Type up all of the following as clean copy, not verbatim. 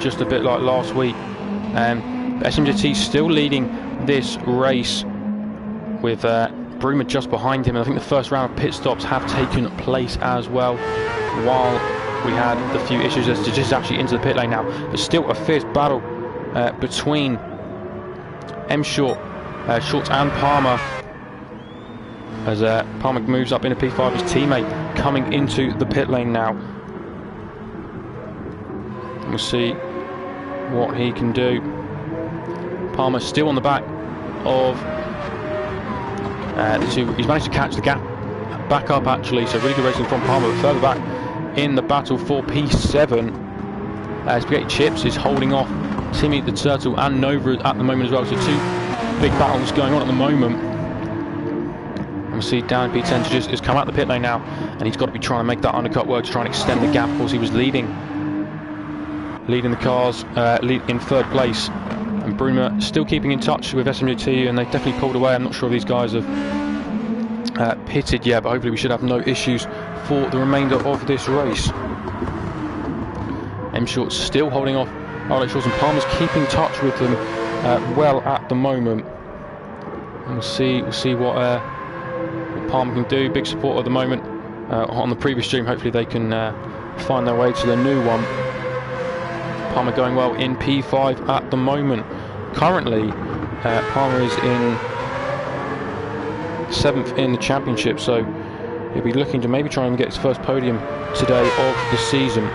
just a bit like last week. SMGT still leading this race with Bruma just behind him. And I think the first round of pit stops have taken place as well, while we had the few issues as to just actually into the pit lane now. There's still a fierce battle between Shorts and Palmer, as Palmer moves up into P5. His teammate coming into the pit lane now. We'll see what he can do. Palmer still on the back of the two. He's managed to catch the gap back up actually, so really good racing from Palmer, but further back in the battle for P7. Spaghetti Chips is holding off Timmy the Turtle and Nova at the moment as well, so two big battles going on at the moment. And we'll see down in P10 just has come out the pit lane now, and he's got to be trying to make that undercut work to try and extend the gap. Of course, he was leading the cars in third place, and Bruma still keeping in touch with SMGT, and they definitely pulled away. I'm not sure if these guys have pitted yet, but hopefully we should have no issues for the remainder of this race. Shorts still holding off RLH, and Palmer's keeping touch with them well at the moment. And we'll see what Palmer can do. Big support at the moment on the previous stream. Hopefully they can find their way to the new one. Palmer going well in P5 at the moment. Currently, Palmer is in 7th in the championship, so he'll be looking to maybe try and get his first podium today of the season.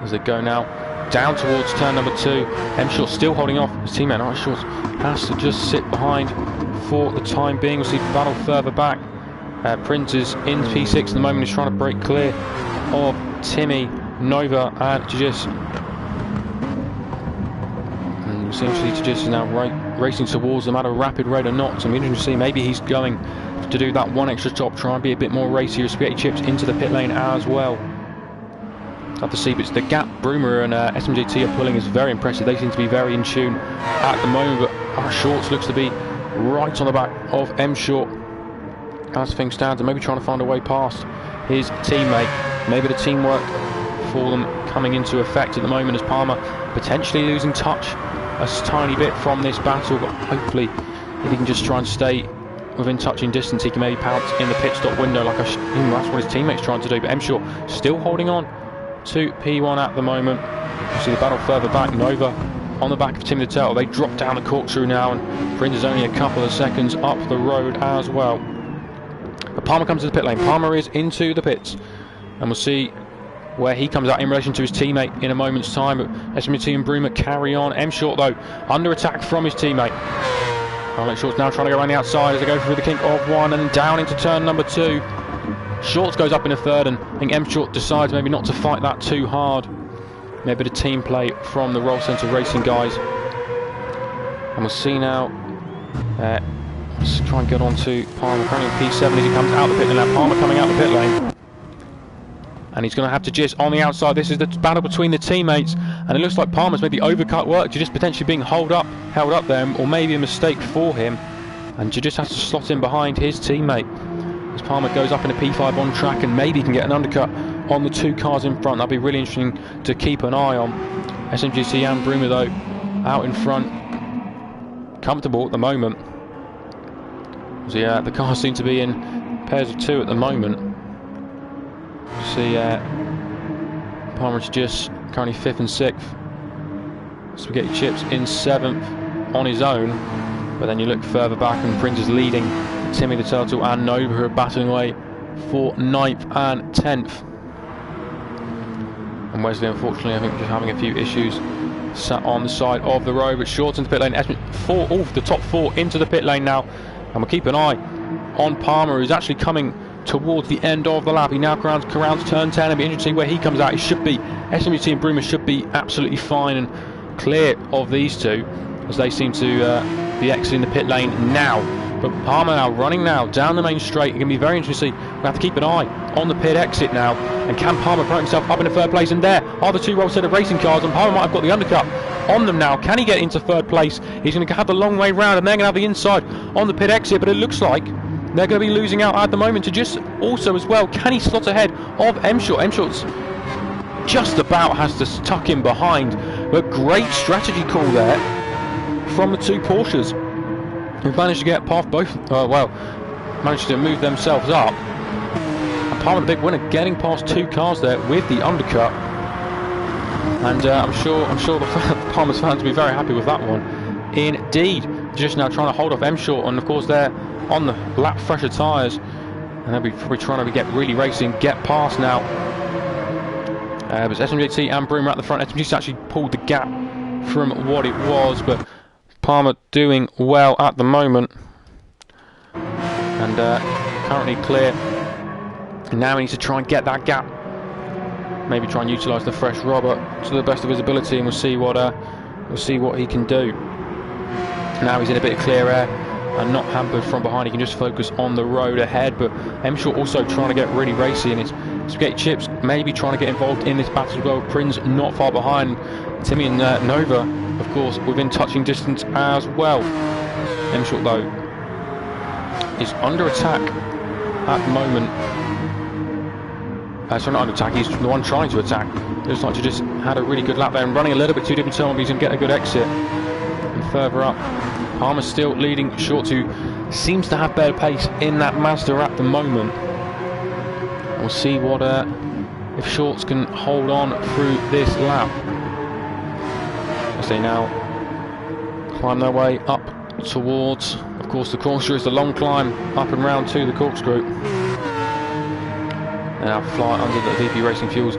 As they go now down towards turn number 2, Shorts still holding off his teammate. Shorts has to just sit behind for the time being. We'll see battle further back. Prince is in P6 at the moment. He's trying to break clear of Timmy, Nova and Tajis. And essentially Tajis is now racing towards them at a rapid rate or not. So I'm interested to see, maybe he's going to do that one extra top, try and be a bit more racy. Spaghetti Chips into the pit lane as well. Have to see, but the gap Bruma and SMGT are pulling is very impressive. They seem to be very in tune at the moment, but Shorts looks to be right on the back of Short as things stand, and maybe trying to find a way past his teammate. Maybe the teamwork for them coming into effect at the moment, as Palmer potentially losing touch a tiny bit from this battle, but hopefully if he can just try and stay within touching distance, he can maybe pounce in the pit stop window like that's what his teammate's trying to do. But Short still holding on to P1 at the moment. You see the battle further back. Nova on the back of Timmy the Turtle. They drop down the corkscrew now, and Prince is only a couple of seconds up the road as well. But Palmer comes to the pit lane. Palmer is into the pits, and we'll see where he comes out in relation to his teammate in a moment's time. But SMGT and Bruma carry on. Short though under attack from his teammate. Short's now trying to go around the outside as they go through the kink of 1 and down into turn number 2. Shorts goes up in a third, and I think Short decides maybe not to fight that too hard. Maybe the team play from the Roll Centre Racing guys. And we'll see now. Let's try and get on to Palmer. Currently in P7 as he comes out the pit lane. Now Palmer coming out the pit lane, and he's going to have to just on the outside. This is the battle between the teammates, and it looks like Palmer's maybe overcut work to just potentially being held up there, or maybe a mistake for him, and just has to slot in behind his teammate. As Palmer goes up in a P5 on track, and maybe can get an undercut on the two cars in front. That'll be really interesting to keep an eye on. SMGT and Bruma though out in front, comfortable at the moment. So yeah, the cars seem to be in pairs of 2 at the moment. See Palmer's just currently 5th and 6th. Spaghetti Chips in 7th on his own, but then you look further back and Prince is leading. Timmy the Turtle and Nova who are battling away for 9th and 10th. And Wesley, unfortunately, I think just having a few issues, sat on the side of the road. But Shorts into the pit lane. The top 4 into the pit lane now. And we'll keep an eye on Palmer, who's actually coming towards the end of the lap. He now crowns turn 10, and be interesting where he comes out. It should be SMGT and Bruma should be absolutely fine and clear of these two, as they seem to be exiting the pit lane now. But Palmer now running now down the main straight. It can be very interesting to see. We'll have to keep an eye on the pit exit now. And can Palmer put himself up in the 3rd place? And there are the 2 Roll Centre Racing cars, and Palmer might have got the undercut on them now. Can he get into 3rd place? He's going to have the long way round, and they're going to have the inside on the pit exit. But it looks like they're going to be losing out at the moment to just also as well. Can he slot ahead of Short? Short's just about has to tuck in behind. But great strategy call there from the two Porsches, who managed to get past both, managed to move themselves up. And Palmer, the big winner, getting past two cars there with the undercut. And I'm sure the Palmer's fans will be very happy with that one. Indeed, just now trying to hold off M Short, and of course they're on the lap fresher tyres, and they'll be probably trying to get really racing, get past now. But SMGT and Broom are at the front. SMGT actually pulled the gap from what it was, but Palmer doing well at the moment, and currently clear. And now he needs to try and get that gap. Maybe try and utilise the fresh rubber to the best of his ability, and we'll see what he can do. Now he's in a bit of clear air and not hampered from behind. He can just focus on the road ahead. But M Short also trying to get really racy, and it's Spaghetti Chips maybe trying to get involved in this battle as well. Prinz not far behind. Timmy and Nova, of course, within touching distance as well. M Short though is under attack at the moment. Sorry, not under attack, he's the one trying to attack. Looks like he just had a really good lap there and running a little bit too deep in turn, but he's going to get a good exit. And further up, Palmer still leading Short, who seems to have better pace in that Mazda at the moment. We'll see what if Shorts can hold on through this lap. As they now climb their way up towards, of course, the corkscrew is the long climb up and round to the corkscrew. And now fly under the VP Racing Fuels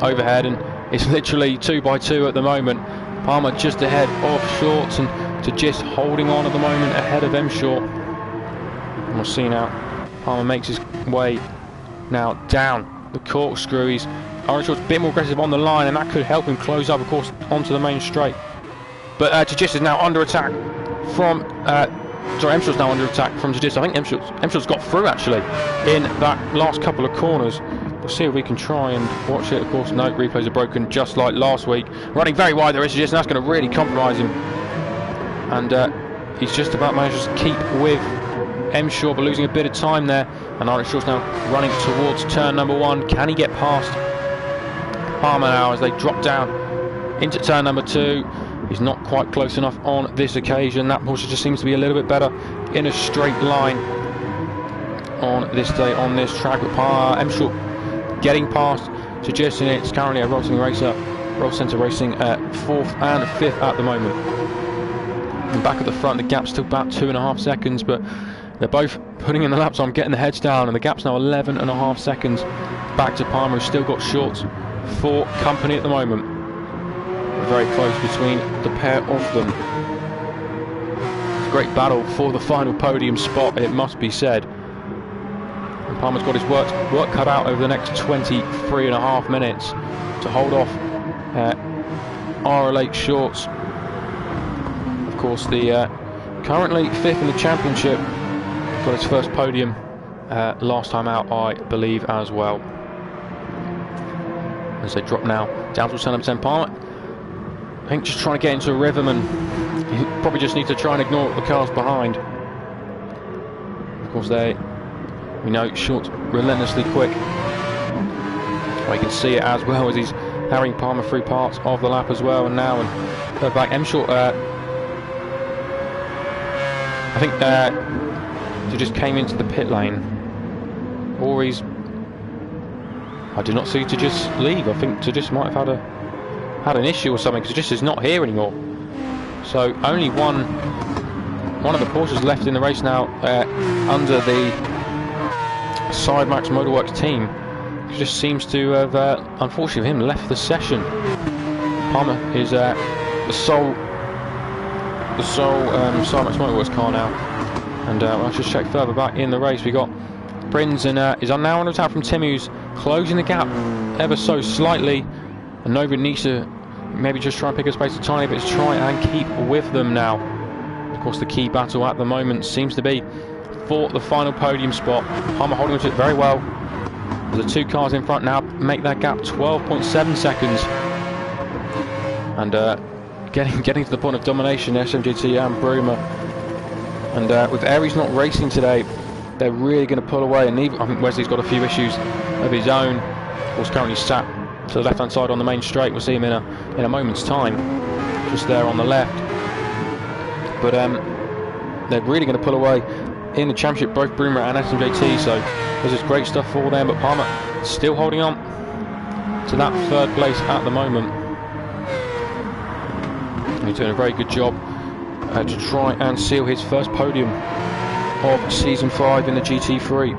overhead, and it's literally 2x2 at the moment. Palmer just ahead of Shorts, and to just holding on at the moment ahead of M Short. And we'll see now. Palmer makes his way now down the corkscrew. He's Orange Short's a bit more aggressive on the line, and that could help him close up, of course, onto the main straight. But Tajis is now under attack from. M Short's now under attack from Tajis. I think M Short's got through actually in that last couple of corners. We'll see if we can try and watch it. Of course, no, replays are broken just like last week. Running very wide there is Tajis, and that's going to really compromise him. And he's just about managed to keep with M Short, but losing a bit of time there. And Orange Short's now running towards turn number 1. Can he get past Palmer now as they drop down into turn number 2? He's not quite close enough on this occasion. That Porsche just seems to be a little bit better in a straight line on this day, on this track. But M Short getting past Tajis, and it's currently a Roll Centre Racing 4th and 5th at the moment. And back at the front, the gap's still about 2.5 seconds, but they're both putting in the lap time, getting the heads down, and the gap's now 11.5 seconds back to Palmer, who's still got Shorts for company at the moment. Very close between the pair of them. Great battle for the final podium spot, it must be said. And Palmer's got his work cut out over the next 23.5 minutes to hold off RLH Shorts. Of course, the currently 5th in the championship, got his first podium last time out, I believe, as well. As they drop now down to turn number 10, Palmer, I think, just trying to get into a rhythm, and he probably just needs to try and ignore the cars behind. Of course, we know Short's relentlessly quick. Well, you can see it as well as he's harrying Palmer through parts of the lap as well. And now, and go back, M Short, I think he just came into the pit lane, or I did not see to just leave. I think to just might have had an issue or something, because just is not here anymore. So only one of the Porsches left in the race now under the Sidemax Motorworks team. It just seems to have, unfortunately for him, left the session. Palmer is the sole Sidemax Motorworks car now. And I'll just check further back in the race. We got Prinz, and is now on attack from Timmy, who's closing the gap ever so slightly. And Nova needs to maybe just try and pick a space a tiny bit to try and keep with them now. Of course, the key battle at the moment seems to be for the final podium spot. Palmer holding on to it very well. The two cars in front now make that gap 12.7 seconds. And getting to the point of domination, SMGT and Bruma. And with Aries not racing today, they're really going to pull away. And I think Wesley's got a few issues of his own. Of course, currently sat to the left-hand side on the main straight. We'll see him in a moment's time, just there on the left. But they're really going to pull away in the championship, both Bruma and SMJT. So this is great stuff for them. But Palmer still holding on to that third place at the moment. And he's doing a very good job to try and seal his first podium of season 5 in the GT3.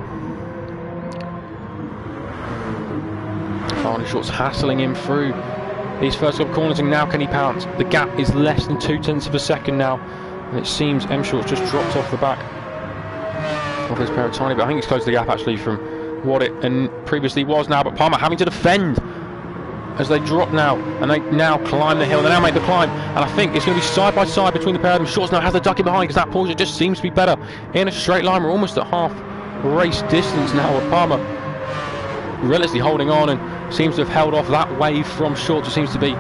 RLH Shorts hassling him through these first couple of corners, and now can he pounce? The gap is less than 0.2 of a second now, and it seems M Shorts just dropped off the back of his pair of tiny bit. I think he's closed the gap actually from what it previously was now, but Palmer having to defend as they drop now, and they now climb the hill. They now make the climb, and I think it's going to be side by side between the pair of them. Shorts now has the ducking behind because that Porsche just seems to be better in a straight line. We're almost at half race distance now, with Palmer relatively holding on and seems to have held off that wave from Shorts, who seems to be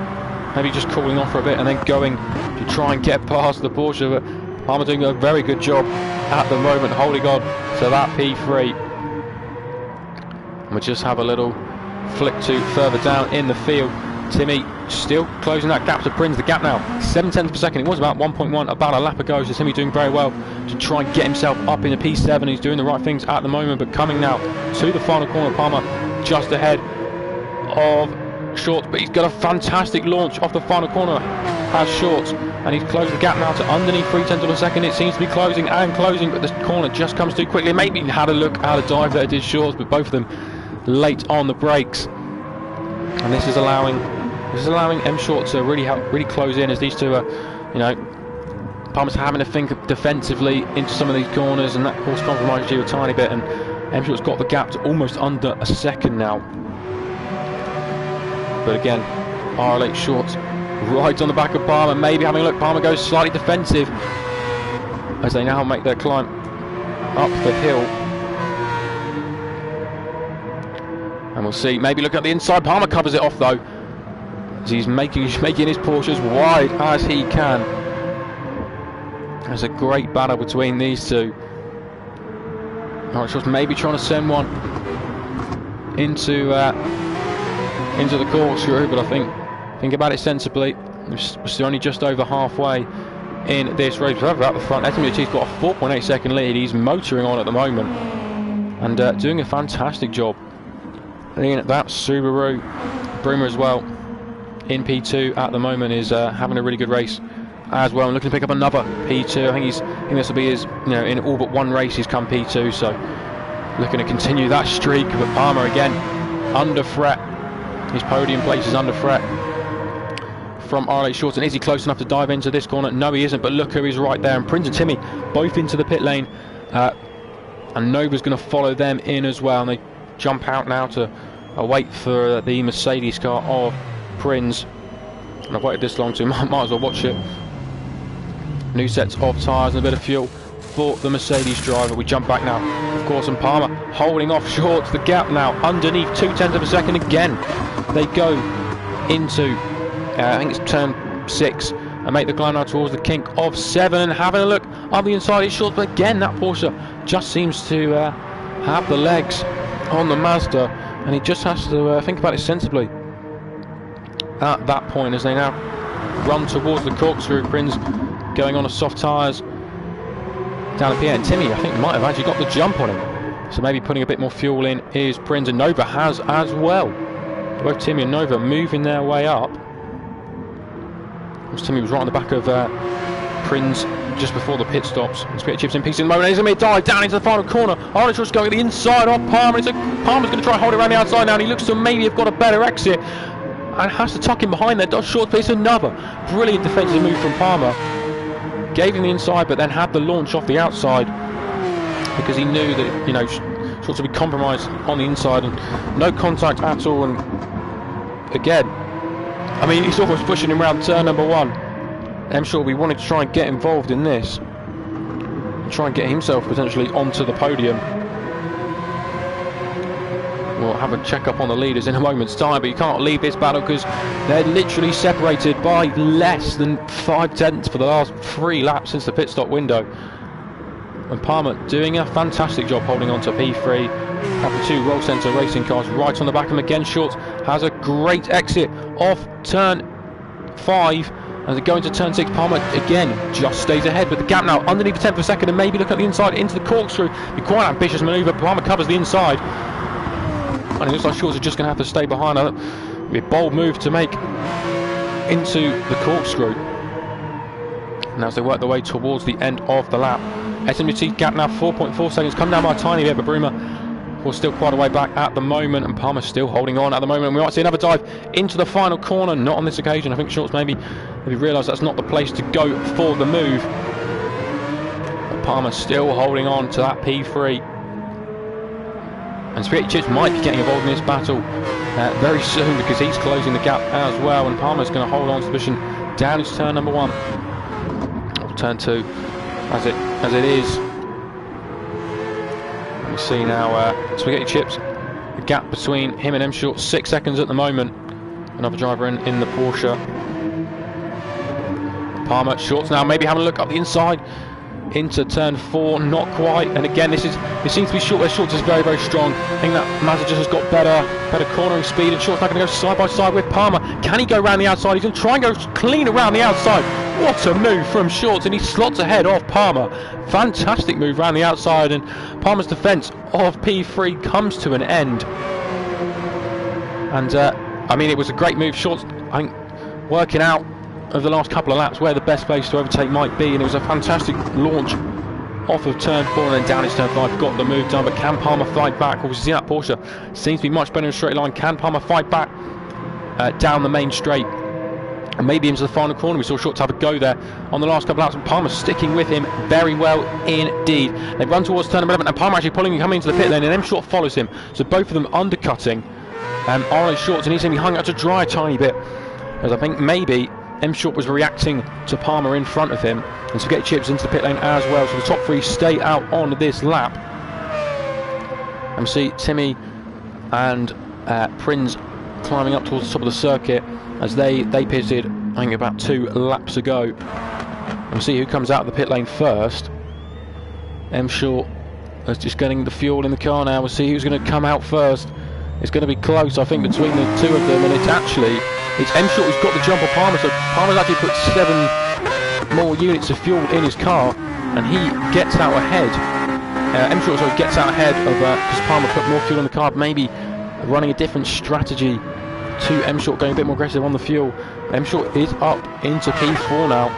maybe just cooling off for a bit and then going to try and get past the Porsche. But Palmer doing a very good job at the moment, holding on to that P3. And we'll just have a little flick to further down in the field. Timmy still closing that gap to Prins. The gap now 0.7 of a second. It was about 1.1 about a lap ago. So Timmy doing very well to try and get himself up in the P7. He's doing the right things at the moment, but coming now to the final corner. Palmer just ahead of Shorts, but he's got a fantastic launch off the final corner as Shorts, and he's closed the gap now to underneath 0.3 of a second. It seems to be closing and closing, but the corner just comes too quickly. Maybe he had a look at a dive that it did Shorts, but both of them late on the brakes, and this is allowing M Short to really close in, as these two are, you know, Palmer's having to think defensively into some of these corners, and that of course compromises you a tiny bit, and M Short's got the gap to almost under a second now. But again, RLH Shorts right on the back of Palmer, maybe having a look. Palmer goes slightly defensive as they now make their climb up the hill. And we'll see, maybe look at the inside. Palmer covers it off though, as he's making his Porsche as wide as he can. There's a great battle between these two. RLH Shorts maybe trying to send one into the corkscrew, but I think about it sensibly. We're still only just over halfway in this race. We're out the front. SMJT's got a 4.8 second lead. He's motoring on at the moment and doing a fantastic job. Looking at that Subaru, Bruma as well in P2 at the moment is having a really good race as well, and looking to pick up another P2. I think this will be his, you know, in all but one race he's come P2, so looking to continue that streak. But Palmer again under threat. His podium place is under threat from RLH Shorts, and is he close enough to dive into this corner? No, he isn't, but look who is right there, and Prince and Timmy both into the pit lane, and Nova's going to follow them in as well, and they jump out now to wait for the Mercedes car of Prince. And I've waited this long, so might as well watch it. New sets of tyres and a bit of fuel for the Mercedes driver. We jump back now, of course, and Palmer holding off Shorts. The gap now underneath 0.2 of a second again. They go into I think it's turn 6 and make the climb now towards the kink of 7, and having a look on the inside is Shorts, but again that Porsche just seems to have the legs on the Mazda, and he just has to think about it sensibly at that point as they now run towards the corkscrew. Prince going on a soft tyres down at Pierre, and Timmy I think might have actually got the jump on him, so maybe putting a bit more fuel in is Prince, and Nova has as well. Both Timmy and Nova moving their way up. Timmy was right on the back of Prince just before the pit stops. Spit chips in pieces in the moment. He's going to dive down into the final corner. RLH Shorts going to the inside of Palmer. Palmer's going to try and hold it around the outside now, and he looks to maybe have got a better exit and has to tuck him behind there. Does Shorts, but it's another brilliant defensive move from Palmer. Gave him the inside, but then had the launch off the outside because he knew that, you know, Shorts would be compromised on the inside, and no contact at all. And again, I mean, he's almost pushing him around turn number 1. I'm sure we wanted to try and get involved in this and try and get himself potentially onto the podium. We'll have a check up on the leaders in a moment's time, but you can't leave this battle because they're literally separated by less than 0.5 for the last 3 laps since the pit stop window. And Palmer doing a fantastic job holding on to P3. Have the two roll centre racing cars right on the back of him again. Shorts has a great exit off turn 5 as they go into turn 6. Palmer again just stays ahead, but the gap now underneath the 10th of a second, and maybe look at the inside into the corkscrew. Be quite an ambitious manoeuvre. Palmer covers the inside, and it looks like Shorts are just going to have to stay behind. A bold move to make into the corkscrew. And as they work their way towards the end of the lap, SMGT gap now 4.4 seconds, come down by a tiny bit, but Bruma was still quite a way back at the moment, and Palmer still holding on at the moment. We might see another dive into the final corner, not on this occasion. I think Shorts maybe realised that's not the place to go for the move. But Palmer still holding on to that P3. And Spaghetti Chips might be getting involved in this battle very soon, because he's closing the gap as well, and Palmer's going to hold on to the position down into turn number 1. Or turn 2, as it is. We see now Spaghetti Chips, the gap between him and M Short, 6 seconds at the moment. Another driver in the Porsche. Palmer, Shorts now maybe having a look up the inside into turn 4, not quite. And again, it seems to be Short where Shorts is very, very strong. I think that Mazda just has got better cornering speed, and Shorts not going to go side by side with Palmer. Can he go around the outside? He's going to try and go clean around the outside. What a move from Shorts, and he slots ahead of Palmer. Fantastic move around the outside, and Palmer's defence of P3 comes to an end. And I mean, it was a great move. Shorts, I think, working out over the last couple of laps where the best place to overtake might be, and it was a fantastic launch off of turn 4 and then down into turn 5. Got the move done, but can Palmer fight back? Obviously, that Porsche seems to be much better in a straight line. Can Palmer fight back down the main straight? And maybe into the final corner. We saw Shorts have a go there on the last couple of laps, and Palmer sticking with him very well indeed. They run towards turn 11, and Palmer actually coming into the pit lane, and M Short follows him. So both of them undercutting RLH Shorts, and he's going to be hung out to dry a tiny bit, as I think maybe M Short was reacting to Palmer in front of him, and Spaghetti Chips into the pit lane as well. So the top 3 stay out on this lap. And we see Timmy and Prinz climbing up towards the top of the circuit, as they pitted, I think, about 2 laps ago. And see who comes out of the pit lane first. M Short is just getting the fuel in the car now. We'll see who's going to come out first. It's going to be close, I think, between the two of them, and it's M Short who's got the jump on Palmer. So Palmer's actually put 7 more units of fuel in his car, and he gets out ahead. M Short also gets out ahead of because Palmer put more fuel in the car, maybe running a different strategy to M Short, going a bit more aggressive on the fuel. M Short is up into P4 now,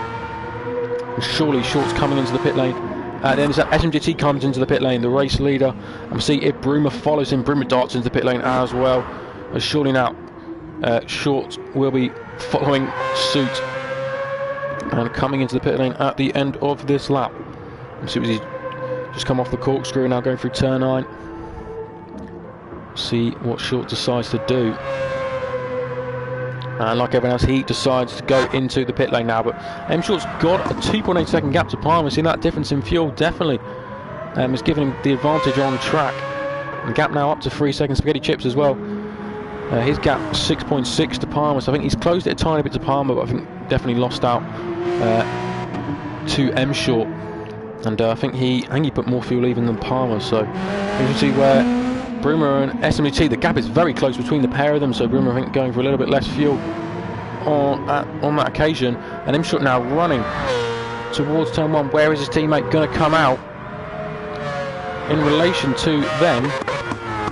and surely Short's coming into the pit lane. Then SMGT comes into the pit lane, the race leader, and we see if Bruma follows him. Bruma darts into the pit lane as well, as surely now Short will be following suit and coming into the pit lane at the end of this lap. And see, he's just come off the corkscrew, now going through turn 9. See what Short decides to do. And like everyone else, he decides to go into the pit lane now. But M Short's got a 2.8 second gap to Palmer. Seeing that difference in fuel definitely is giving him the advantage on track. And gap now up to 3 seconds. Spaghetti Chips as well. His gap 6.6 to Palmer. So I think he's closed it a tiny bit to Palmer, but I think definitely lost out to M Short. And I think he put more fuel even than Palmer. So you can see where Bruma and SMGT, the gap is very close between the pair of them, so Bruma, I think, going for a little bit less fuel on that occasion. And M Short now running towards turn 1. Where is his teammate going to come out in relation to them?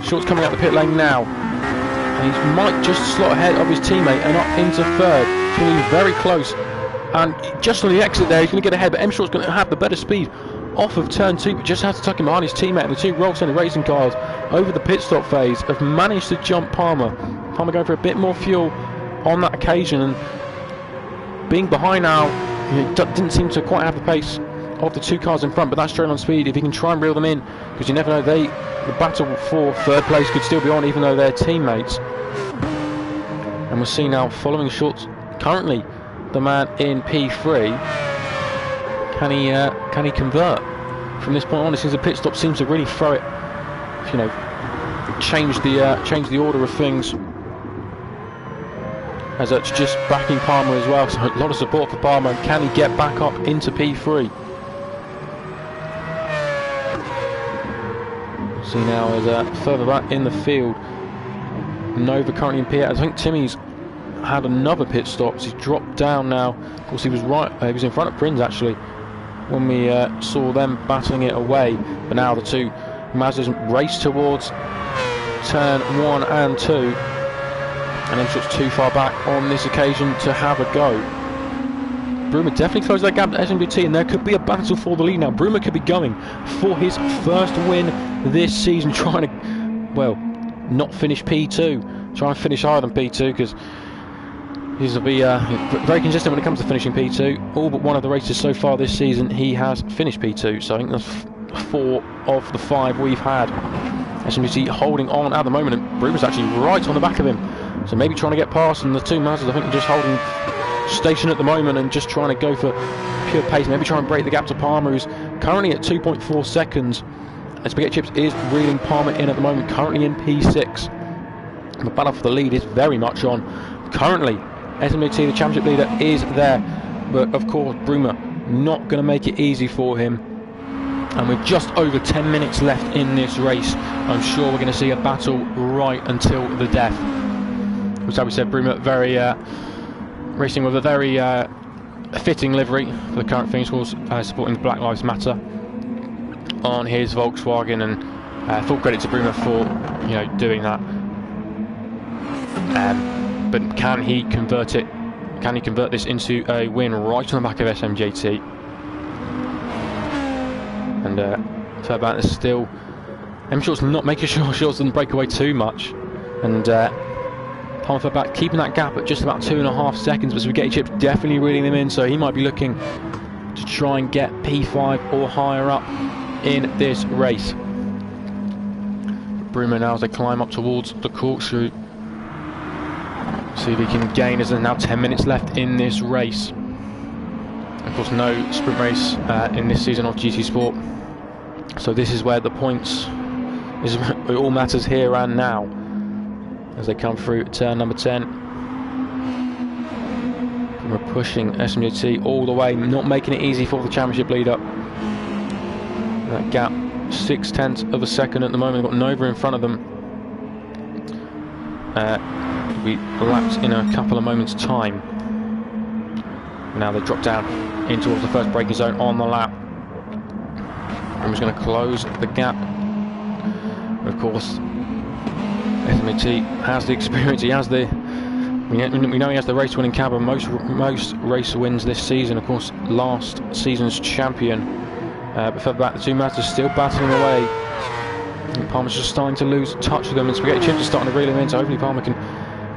Short's coming out the pit lane now, and he might just slot ahead of his teammate and up into 3rd. It's going to be very close, and just on the exit there he's going to get ahead, but M Short's going to have the better speed off of turn 2, but just has to tuck him behind his teammate. And the 2 roll center racing cars over the pit stop phase have managed to jump Palmer. Palmer going for a bit more fuel on that occasion, and being behind now, he didn't seem to quite have the pace of the 2 cars in front, but that straight on speed, if he can try and reel them in, because you never know, the battle for 3rd place could still be on, even though they're teammates. And we'll see now, following Shorts, currently the man in P3. Can he convert from this point on? It seems the pit stop seems to really throw it, change the order of things, as it's just backing Palmer as well. So a lot of support for Palmer. And can he get back up into P3? see now is further back in the field. Nova currently in P8. I think Timmy's had another pit stop. He's dropped down now. Of course, he was he was in front of Prince actually when we saw them battling it away. But now the two Mazdas race towards turn 1 and 2, and Emshot's too far back on this occasion to have a go. Bruma definitely closed that gap to SMGT, and there could be a battle for the lead now. Bruma could be going for his first win this season, trying to, well, not finish P2, try and finish higher than P2, because he'll be very consistent when it comes to finishing P2. All but one of the races so far this season he has finished P2, so I think that's 4 of the 5 we've had. SMGT holding on at the moment, and Bruma's actually right on the back of him, so maybe trying to get past, and the two Mazdas I think are just holding station at the moment and just trying to go for pure pace, maybe try and break the gap to Palmer, who's currently at 2.4 seconds. And Spaghetti Chips is reeling Palmer in at the moment, currently in P6. The battle for the lead is very much on. Currently, SMGT, the championship leader, is there, but of course Bruma not going to make it easy for him. And with just over 10 minutes left in this race, I'm sure we're going to see a battle right until the death. Which, as we said, Bruma very racing with a very fitting livery for the current thing, supporting Black Lives Matter on his Volkswagen, and full credit to Bruma for doing that. But can he convert it? Can he convert this into a win right on the back of SMJT? And fair back is still. Emshot's not making sure Shorts doesn't break away too much, and Palmer further back, keeping that gap at just about 2.5 seconds. But Spaghetti Chips definitely reeling them in, so he might be looking to try and get P5 or higher up in this race. Bruma now as they climb up towards the corkscrew. See if he can gain, as there's now 10 minutes left in this race. Of course, no sprint race in this season of GT Sport, so this is where the points, it all matters here and now as they come through turn number 10. We're pushing SMGT all the way, not making it easy for the championship leader. That gap 0.6 of a second at the moment. They've got Nova in front of them. We lapped in a couple of moments time. Now they drop down in towards the first braking zone on the lap. I'm just going to close the gap. Of course, SMGT has the experience. He has the. We know he has the race-winning cab and most race wins this season. Of course, last season's champion. But further back, the two Mazdas still battling away. And Palmer's just starting to lose touch with them, and Spaghetti Chips is starting to reel him in. So hopefully Palmer can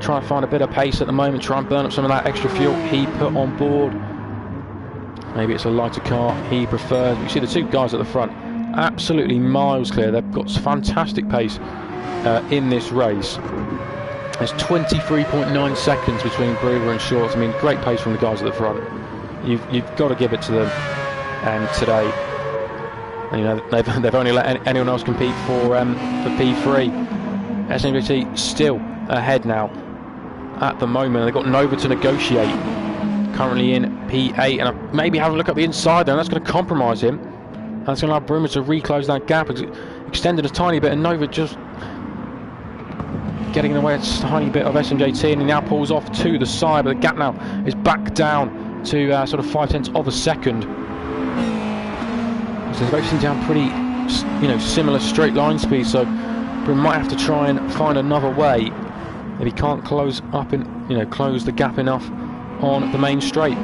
try and find a bit of pace at the moment, try and burn up some of that extra fuel he put on board. Maybe it's a lighter car he prefers. You see the two guys at the front, absolutely miles clear. They've got fantastic pace in this race. There's 23.9 seconds between Brewer and Shorts. I mean, great pace from the guys at the front. You've got to give it to them today. And, they've only let anyone else compete for P3. SMGT still ahead now at the moment. They've got Nova to negotiate, currently in P8, and maybe have a look at the inside there, and that's going to compromise him. And that's going to allow Bruma to reclose that gap, extended a tiny bit, and Nova just getting in the way a tiny bit of SMJT, and he now pulls off to the side, but the gap now is back down to sort of 0.5 of a second. So they both seem to have pretty, similar straight line speed, so Bruma might have to try and find another way if he can't close up and close the gap enough on the main straight.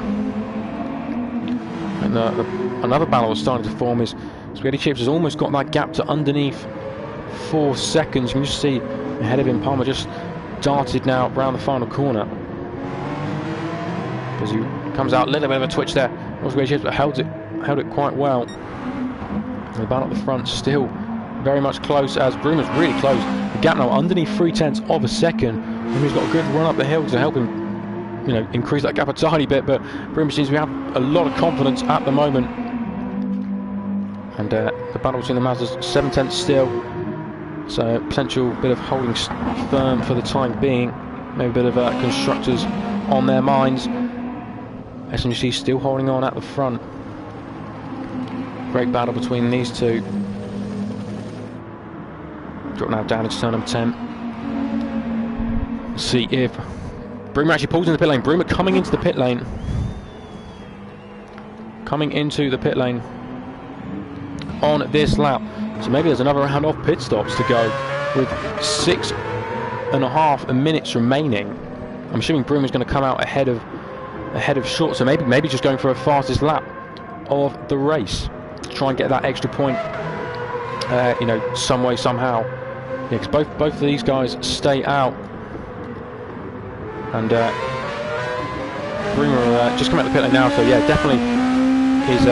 And another battle is starting to form. Is Spaghetti Chips has almost got that gap to underneath 4 seconds. You can just see ahead of him, Palmer just darted now around the final corner. As he comes out, a little bit of a twitch there. Spaghetti Chips, but held it quite well. And the battle at the front still very much close, as Bruma's really close. The gap now underneath 0.3 of a second. And he's got a good run up the hill to help him, increase that gap a tiny bit. But Bruma seems to have a lot of confidence at the moment. And the battle between the Mazdas, 0.7 still. So potential bit of holding firm for the time being. Maybe a bit of constructors on their minds. SMGC still holding on at the front. Great battle between these two. Drop now down into turn number 10. Let's see if Broomer actually pulls into the pit lane. Broomer coming into the pit lane. Coming into the pit lane on this lap. So maybe there's another round of pit stops to go with 6.5 minutes remaining. I'm assuming Broomer's going to come out ahead of Short. So maybe just going for a fastest lap of the race to try and get that extra point. You know, some way, somehow. Yeah, because both of these guys stay out. And Broomer just come out the pit lane now, so yeah, definitely is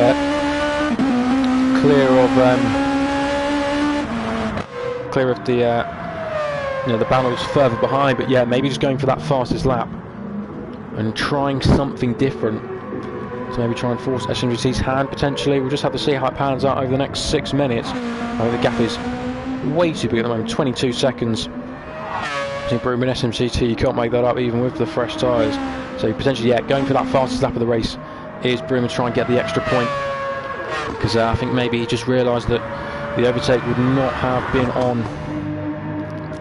clear of the you know, the battles further behind. But yeah, maybe just going for that fastest lap and trying something different to maybe try and force SMGT's hand potentially. We'll just have to see how it pans out over the next 6 minutes. I mean, the gap is way too big at the moment, 22 seconds. Between Broomer and SMGT, you can't make that up even with the fresh tyres. So potentially, yeah, going for that fastest lap of the race is Broomer to try and get the extra point. Because I think maybe he just realised that the overtake would not have been on.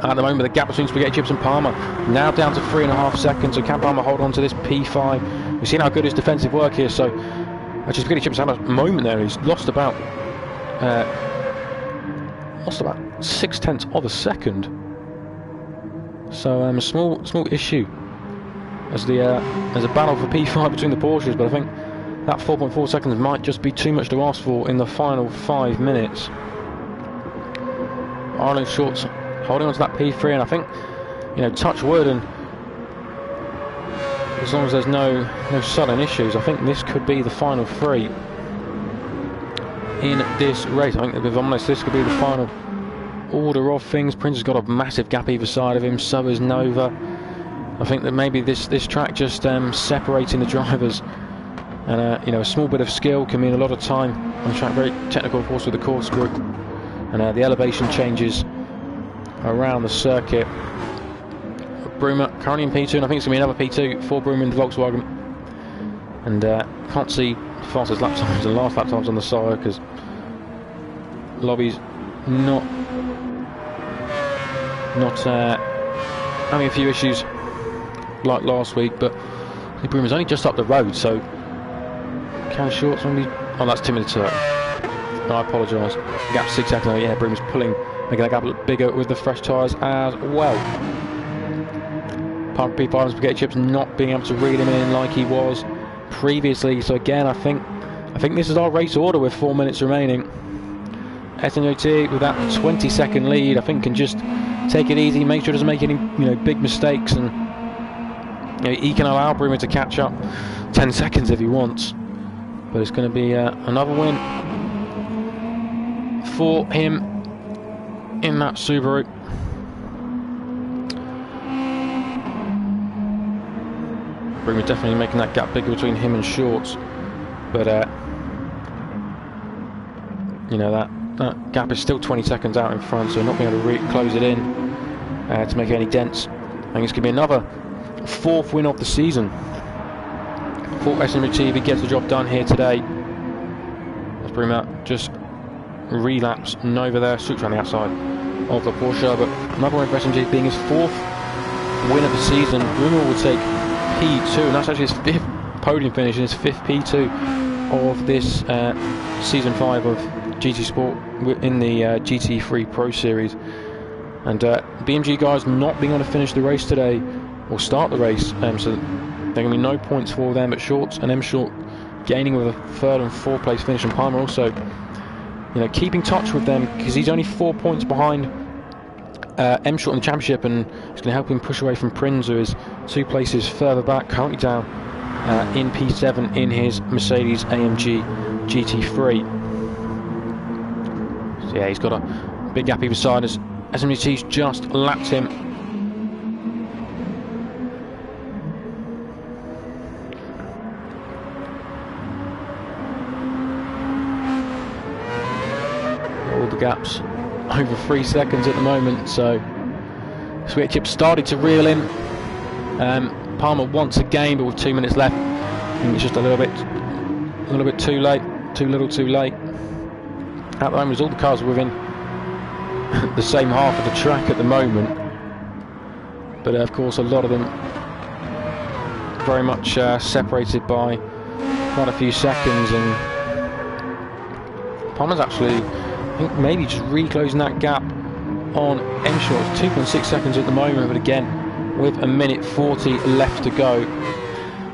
At the moment, the gap between Spaghetti Chips and Palmer now down to 3.5 seconds. So can Palmer hold on to this P5? We've seen how good his defensive work is. So actually, Spaghetti Chips had a moment there. He's lost about 0.6 of a second. So a small issue as there's a battle for P5 between the Porsches, but I think that 4.4 seconds might just be too much to ask for in the final 5 minutes. RLH Shorts holding on to that P3, and I think, you know, touch wood, and as long as there's no sudden issues, I think this could be the final 3 in this race. I think, if I'm honest, this could be the final order of things. Prince has got a massive gap either side of him, so is Nova. I think that maybe this track just separating the drivers, and you know, a small bit of skill can mean a lot of time on the track. Very technical, of course, with the corkscrew, and the elevation changes around the circuit. Broomer currently in P2, and I think it's going to be another P2 for Broomer in the Volkswagen. And can't see fastest lap times and last lap times on the side because Lobby's not having a few issues like last week, but Broomer's only just up the road, so can Shorts maybe? Oh, that's 2 minutes. No, I apologise. Gap 6 seconds. Yeah, Broomer's pulling, making that gap look bigger with the fresh tyres as well. Palmer P5 and Spaghetti Chips not being able to reel him in like he was previously. So again, I think this is our race order with 4 minutes remaining. SMGT with that 20-second lead, I think, can just take it easy, make sure he doesn't make any big mistakes, and he can allow Broomer to catch up 10 seconds if he wants. But it's going to be another win for him in that Subaru. Broomer definitely making that gap bigger between him and Shorts, but that gap is still 20 seconds out in front, so not being able to close it in to make any dents. I think it's going to be another 4th win of the season for SMGT if he gets the job done here today. As Broomer just relapse Nova there, switch around the outside of the Porsche, but another win for SMGT being his 4th win of the season. Broomer will take P2, and that's actually his 5th podium finish and his 5th P2 of this season 5 of GT Sport in the GT3 Pro Series. And BMG guys not being able to finish the race today or start the race, so there are going to be no points for them. But Shorts and M Short gaining with a 3rd and 4th place finish, and Palmer also keeping touch with them because he's only 4 points behind M Short in the championship, and it's going to help him push away from Prinz, who is 2 places further back, currently down in P7 in his Mercedes AMG GT3. So yeah, he's got a big gap either side as SMGT's just lapped him. All the gaps over 3 seconds at the moment, so Sweet Chip started to reel in. Palmer once again, but with 2 minutes left, I think it's just a little bit too late, too little too late. At the moment, all the cars are within the same half of the track at the moment. But of course, a lot of them very much separated by quite a few seconds, and Palmer's actually, I think, maybe just reclosing that gap on M-Short. 2.6 seconds at the moment, but again, with 1:40 left to go, I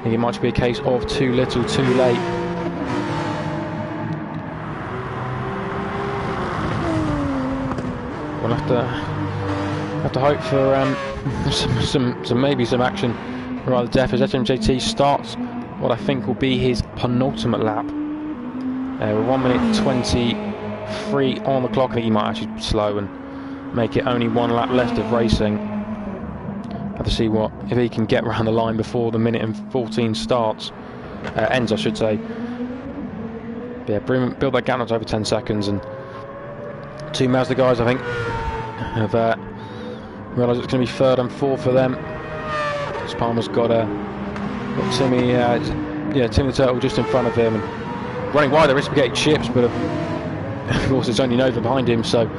think it might be a case of too little, too late. We'll have to hope for maybe some action rather depth as SMJT starts what I think will be his penultimate lap. We're 1:23 on the clock. I think he might actually slow and make it only one lap left of racing. Have to see if he can get around the line before the 1:14 starts. Ends, I should say. But yeah, build that gap to over 10 seconds, and two Mazda guys, I think, have realised it's going to be third and fourth for them. Palmer's got Timmy the Turtle just in front of him, and running wide there is Spaghetti Chips, but of course it's only Nova behind him, so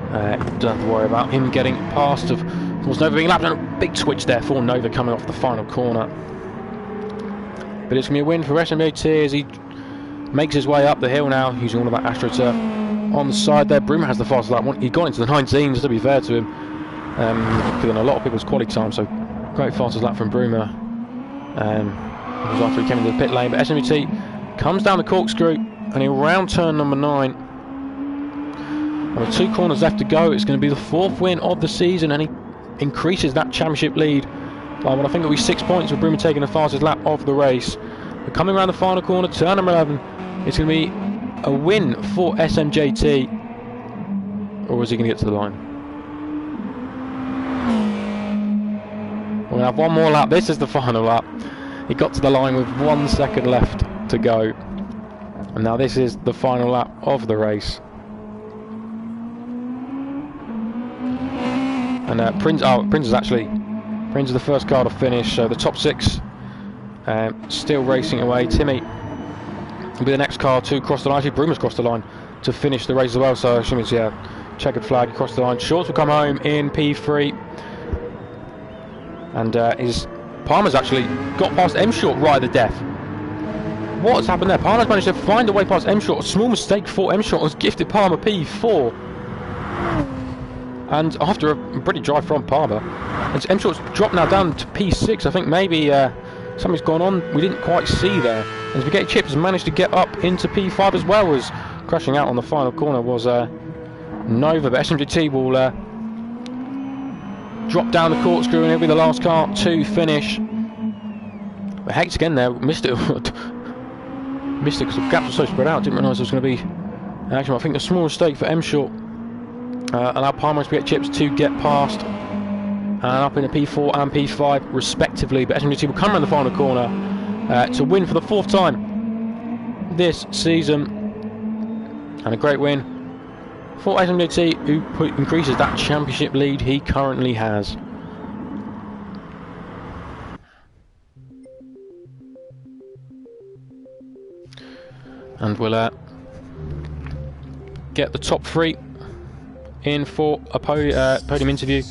don't have to worry about him getting past. Of course, Nova being lapped, and a big switch there for Nova coming off the final corner. But it's going to be a win for SMJT as he makes his way up the hill now, using all of that AstroTurf on the side there. Bruma has the fastest lap. He got into the 19s, to be fair to him, than a lot of people's quality time, so great fastest lap from Bruma. It was after he came into the pit lane, but SMJT comes down the corkscrew and around turn number 9. With 2 corners left to go, it's going to be the 4th win of the season, and he increases that championship lead by what I think will be 6 points, with Bruma taking the fastest lap of the race. But coming around the final corner, turn number 11, it's going to be a win for SMJT, or is he going to get to the line? We're going to have one more lap. This is the final lap. He got to the line with 1 second left to go, and now this is the final lap of the race. And Prince is the first car to finish. So the top 6 still racing away. Timmy will be the next car to cross the line. Actually, Bruma's crossed the line to finish the race as well. So I assume it's checkered flag across the line. Shorts will come home in P3, and Palmer's actually got past M-Short right at the death. What's happened there? Palmer's managed to find a way past M-Short. A small mistake for M-Short has gifted Palmer P4. And after a pretty dry from Palmer, M-Short's dropped now down to P6. I think maybe something's gone on we didn't quite see there. And Spaghetti Chips has managed to get up into P5 as well, as crashing out on the final corner was Nova. But SMJT will drop down the corkscrew, and he'll be the last car to finish. But Hex again there, missed it. Missed it because the gaps were so spread out. Didn't realise there was going to be actually, I think, a small mistake for M-Short. Allow Palmer and Spaghetti Chips to get past and up in the P4 and P5 respectively. But SMJT will come around the final corner to win for the 4th time this season, and a great win for SMJT, who increases that championship lead he currently has. And we'll get the top 3 in for a podium interview,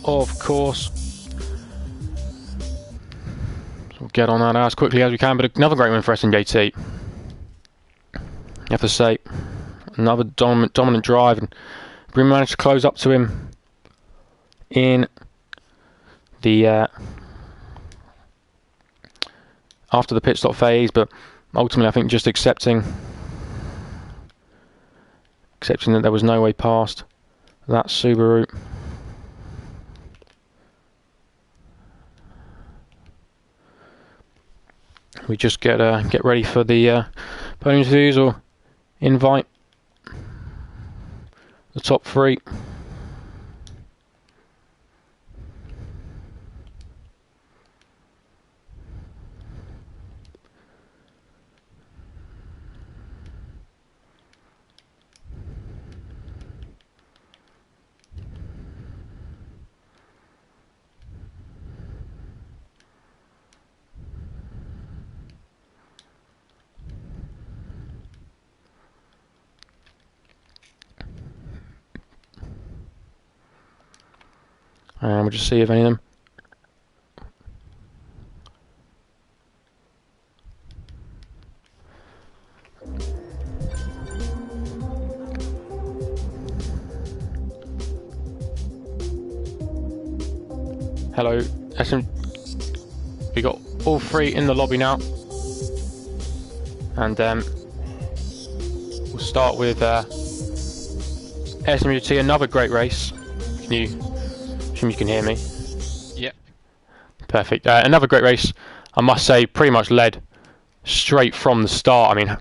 of course. So we'll get on that as quickly as we can, but another great win for SMJT. You have to say, another dominant drive, and Bruma managed to close up to him in the after the pit stop phase, but ultimately I think just accepting that there was no way past that Subaru. We just get ready for the podium interviews, or invite the top 3. And we'll just see if any of them. Hello, we got all three in the lobby now, and we'll start with SMGT, another great race. Assume you can hear me? Yeah. Perfect. Another great race, I must say, pretty much led straight from the start. I mean,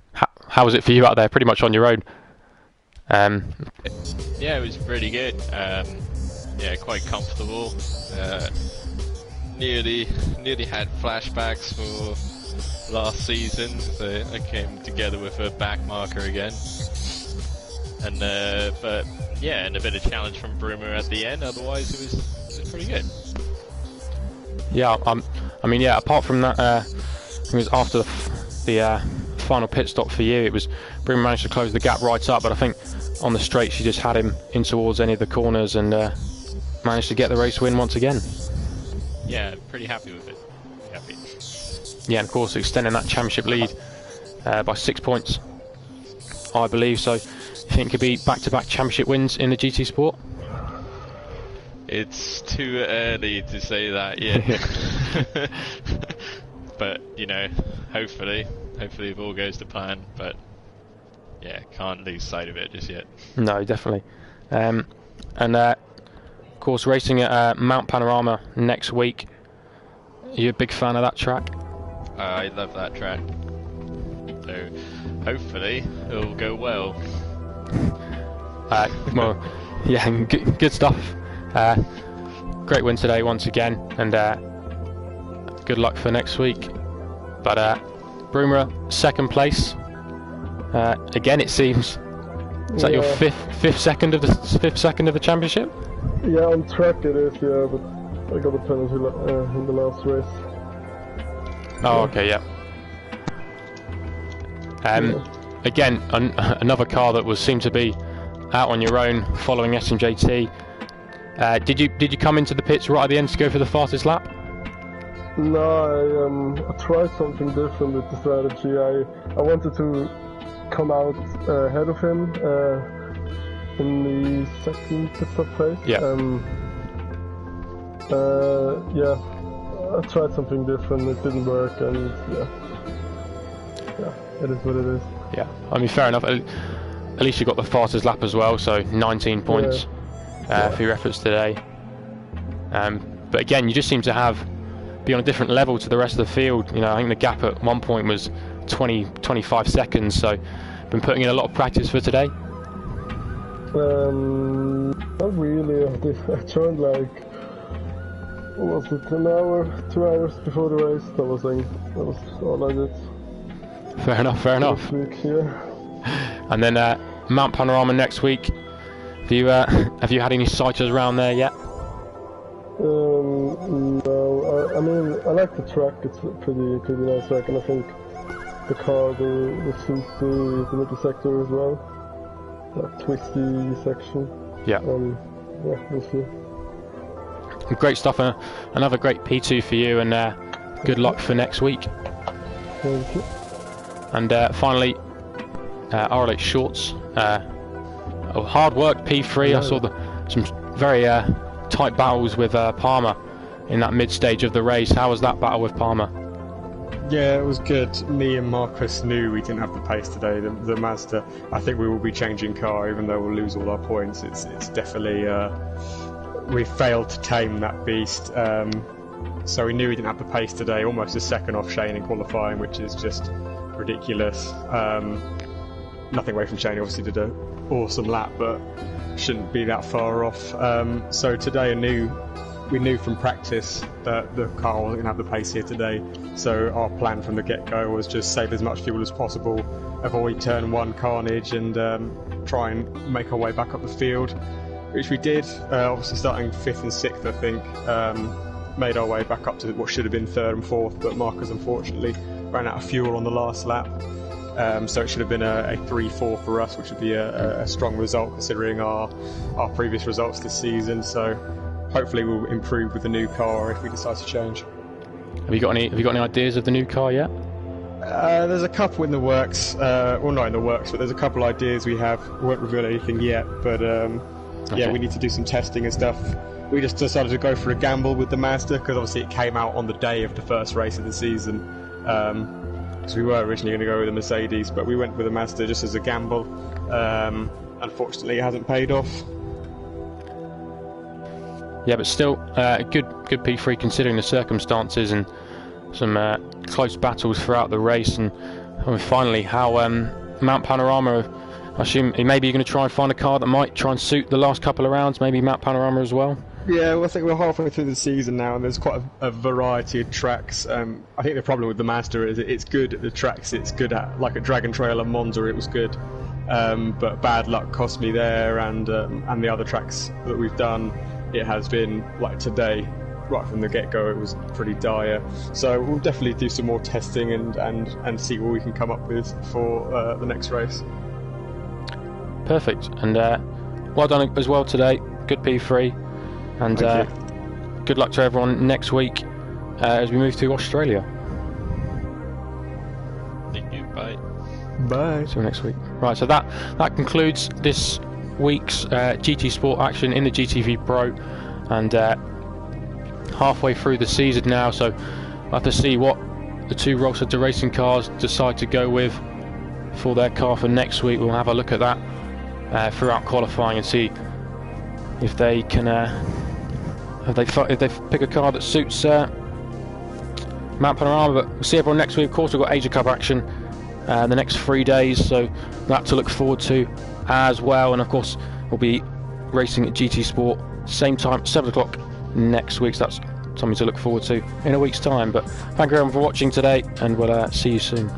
how was it for you out there? Pretty much on your own. Yeah, it was really good. Yeah, quite comfortable. Nearly had flashbacks for last season, so I came together with a back marker again. And but yeah, and a bit of challenge from Broomer at the end. Otherwise, it was pretty good. Yeah, I mean, yeah. Apart from that, it was after the final pit stop for you. It was Broomer managed to close the gap right up, but I think on the straight she just had him in towards any of the corners and managed to get the race win once again. Yeah, pretty happy with it. Happy. Yeah, and of course extending that championship lead by 6 points, I believe. So, you think it could be back-to-back championship wins in the GT Sport? It's too early to say that yet. But you know, hopefully if all goes to plan. But yeah, can't lose sight of it just yet. No, definitely. And of course, racing at Mount Panorama next week. Are you a big fan of that track? I love that track. So hopefully it'll go well. Well, yeah, good stuff. Great win today once again, and good luck for next week. But Broomer, second place. Again, it seems. Is that your fifth second of the championship? Yeah, on track it is. Yeah, but I got a penalty in the last race. Oh, okay, yeah. Again, another car that seemed to be out on your own following SMJT. Did you come into the pits right at the end to go for the fastest lap? No, I tried something different with the strategy. I wanted to come out ahead of him in the second pit stop phase. Yeah. Yeah, I tried something different. It didn't work, and yeah, it is what it is. Yeah, I mean, fair enough. At least you got the fastest lap as well, so 19 points for your efforts today. But again, you just seem to be on a different level to the rest of the field. You know, I think the gap at one point was 25 seconds, so been putting in a lot of practice for today. Not really. I joined like, what was it, an hour, 2 hours before the race. That was all I did. Fair enough. This week, yeah. And then Mount Panorama next week. Have you had any sighters around there yet? No. I mean, I like the track. It's a pretty nice track, and I think the car will suit the middle sector as well. That twisty section. Yeah. Yeah, we'll see. Great stuff. Another great P2 for you, and good luck for next week. Thank you. And finally, RLH Shorts. Hard work P3. Yeah. I saw some very tight battles with Palmer in that mid stage of the race. How was that battle with Palmer? Yeah, it was good. Me and Marcus knew we didn't have the pace today. The Mazda, I think we will be changing car, even though we'll lose all our points. It's definitely we failed to tame that beast. So we knew we didn't have the pace today. Almost a second off Shane in qualifying, which is just ridiculous. Nothing away from Shane. Obviously did an awesome lap, but shouldn't be that far off. So today we knew from practice that the car wasn't going to have the pace here today. So our plan from the get-go was just save as much fuel as possible, avoid turn one carnage, and try and make our way back up the field, which we did. Obviously starting 5th and 6th, I think, made our way back up to what should have been 3rd and 4th, but Marcus unfortunately ran out of fuel on the last lap. So it should have been a 3-4 for us, which would be a strong result considering our previous results this season. So hopefully we'll improve with the new car if we decide to change. Have you got any ideas of the new car yet? There's a couple in the works. Well, not in the works, but there's a couple ideas we have. We won't reveal anything yet, but yeah, we need to do some testing and stuff. We just decided to go for a gamble with the Mazda because obviously it came out on the day of the first race of the season. Because we were originally going to go with a Mercedes, but we went with a Mazda just as a gamble. Unfortunately, it hasn't paid off. Yeah, but still, good P3 considering the circumstances and some close battles throughout the race. And finally, how Mount Panorama, I assume maybe you're going to try and find a car that might try and suit the last couple of rounds, maybe Mount Panorama as well? Yeah, well, I think we're halfway through the season now, and there's quite a variety of tracks. I think the problem with the Mazda is it's good at the tracks it's good at, like at Dragon Trail and Monza it was good. But bad luck cost me there, and the other tracks that we've done, it has been, like today, right from the get-go, it was pretty dire. So we'll definitely do some more testing and see what we can come up with for the next race. Perfect, and well done as well today. Good P3, and good luck to everyone next week as we move to Australia. Thank you. Bye. Bye. See you next week. Right, so that concludes this week's GT Sport action in the GTV Pro, and halfway through the season now, so we'll have to see what the two Roll Center Racing cars decide to go with for their car for next week. We'll have a look at that throughout qualifying and see if they can if they pick a car that suits Mount Panorama. But we'll see everyone next week. Of course, we've got Asia Cup action the next 3 days, so that to look forward to as well. And of course, we'll be racing at GT Sport same time, 7 o'clock next week, so that's something to look forward to in a week's time. But thank you everyone for watching today, and we'll see you soon.